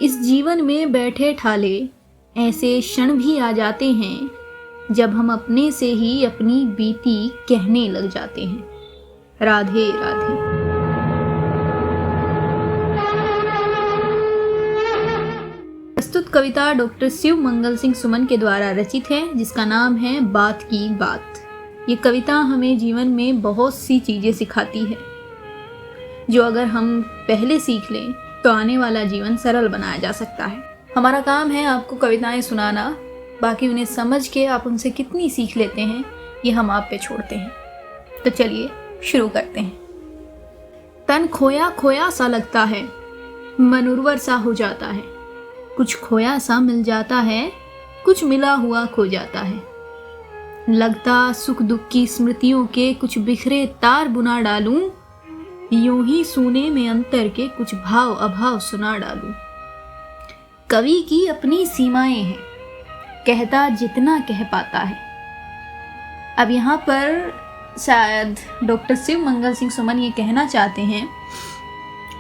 इस जीवन में बैठे ठाले ऐसे क्षण भी आ जाते हैं जब हम अपने से ही अपनी बीती कहने लग जाते हैं। राधे राधे। प्रस्तुत कविता डॉक्टर शिव मंगल सिंह सुमन के द्वारा रचित है, जिसका नाम है बात की बात। ये कविता हमें जीवन में बहुत सी चीज़ें सिखाती है जो अगर हम पहले सीख लें तो आने वाला जीवन सरल बनाया जा सकता है। हमारा काम है आपको कविताएं सुनाना, बाकी उन्हें समझ के आप उनसे कितनी सीख लेते हैं ये हम आप पे छोड़ते हैं। तो चलिए शुरू करते हैं। तन खोया खोया सा लगता है, मन उर्वर सा हो जाता है। कुछ खोया सा मिल जाता है, कुछ मिला हुआ खो जाता है। लगता सुख दुख की स्मृतियों के कुछ बिखरे तार बुना डालूं, यूं ही सूने में अंतर के कुछ भाव अभाव सुना डालूं। कवि की अपनी सीमाएं हैं, कहता जितना कह पाता है। अब यहाँ पर शायद डॉक्टर शिव मंगल सिंह सुमन ये कहना चाहते हैं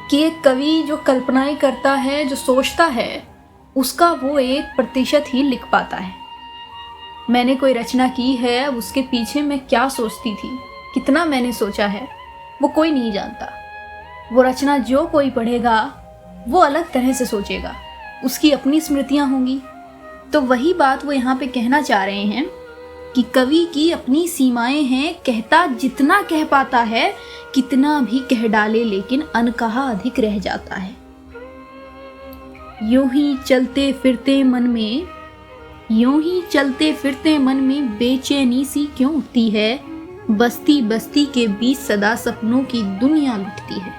कि एक कवि जो कल्पनाएं करता है, जो सोचता है, उसका वो 1% ही लिख पाता है। मैंने कोई रचना की है, अब उसके पीछे मैं क्या सोचती थी, कितना मैंने सोचा है, वो कोई नहीं जानता। वो रचना जो कोई पढ़ेगा वो अलग तरह से सोचेगा, उसकी अपनी स्मृतियां होंगी। तो वही बात वो यहाँ पे कहना चाह रहे हैं कि कवि की अपनी सीमाएं हैं, कहता जितना कह पाता है, कितना भी कह डाले लेकिन अनकहा अधिक रह जाता है। यूं ही चलते फिरते मन में बेचैनी सी क्यों उठती है। बस्ती बस्ती के बीच सदा सपनों की दुनिया लुटती है।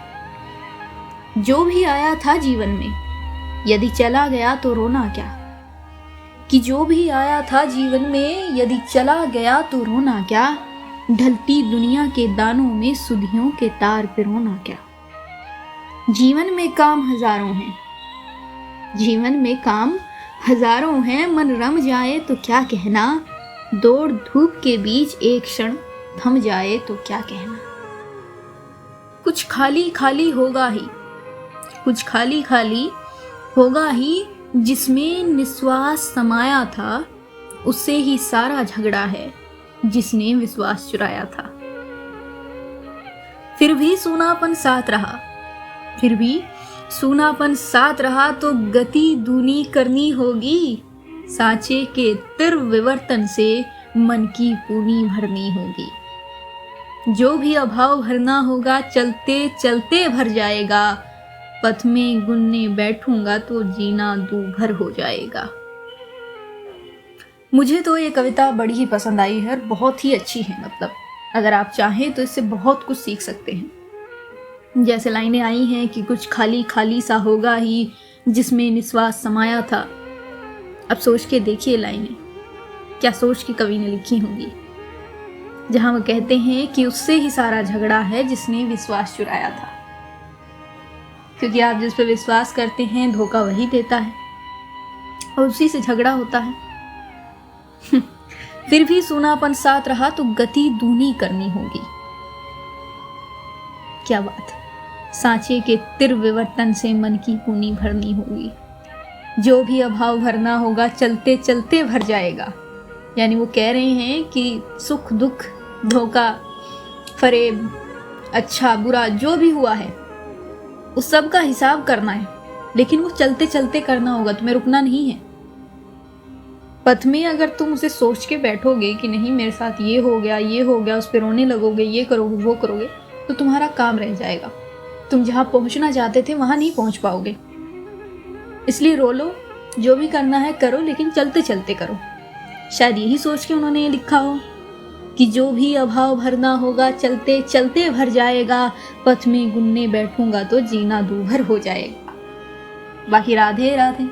जो भी आया था जीवन में यदि चला गया तो रोना क्या, कि जो भी आया था जीवन में यदि चला गया तो रोना क्या। ढलती दुनिया के दानों में सुधियों के तार पे रोना क्या। जीवन में काम हजारों हैं, मन रम जाए तो क्या कहना। दौड़ धूप के बीच एक क्षण थम जाए तो क्या कहना। कुछ खाली खाली होगा ही जिसमें निश्वास समाया था, उससे ही सारा झगड़ा है जिसने विश्वास चुराया था। फिर भी सूनापन साथ रहा तो गति दूनी करनी होगी। सांचे के तिर विवर्तन से मन की पूनी भरनी होगी। जो भी अभाव भरना होगा चलते चलते भर जाएगा। पथ में गुनने बैठूंगा तो जीना दूभर हो जाएगा। मुझे तो ये कविता बड़ी ही पसंद आई है और बहुत ही अच्छी है। मतलब अगर आप चाहें तो इससे बहुत कुछ सीख सकते हैं। जैसे लाइनें आई हैं कि कुछ खाली खाली सा होगा ही जिसमें निश्वास समाया था। अब सोच के देखिए लाइनें क्या सोच के कवि ने लिखी होंगी, जहां वो कहते हैं कि उससे ही सारा झगड़ा है जिसने विश्वास चुराया था। क्योंकि आप जिस पर विश्वास करते हैं धोखा वही देता है और उसी से झगड़ा होता है। फिर भी सूनापन साथ रहा तो गति दूनी करनी होगी। क्या बात है। सांचे के तिर विवर्तन से मन की पूनी भरनी होगी। जो भी अभाव भरना होगा चलते चलते भर जाएगा। यानी वो कह रहे हैं कि सुख दुख धोखा फरेब अच्छा बुरा जो भी हुआ है उस सब का हिसाब करना है, लेकिन वो चलते चलते करना होगा, तुम्हें रुकना नहीं है। पथ में अगर तुम उसे सोच के बैठोगे कि नहीं मेरे साथ ये हो गया, उस पर रोने लगोगे, ये करोगे वो करोगे, तो तुम्हारा काम रह जाएगा। तुम जहाँ पहुँचना चाहते थे वहाँ नहीं पहुँच पाओगे। इसलिए रो लो, जो भी करना है करो, लेकिन चलते चलते करो। शायद यही सोच के उन्होंने ये लिखा हो कि जो भी अभाव भरना होगा चलते चलते भर जाएगा। पथ में गुनने बैठूंगा तो जीना दूभर हो जाएगा। बाकी राधे राधे।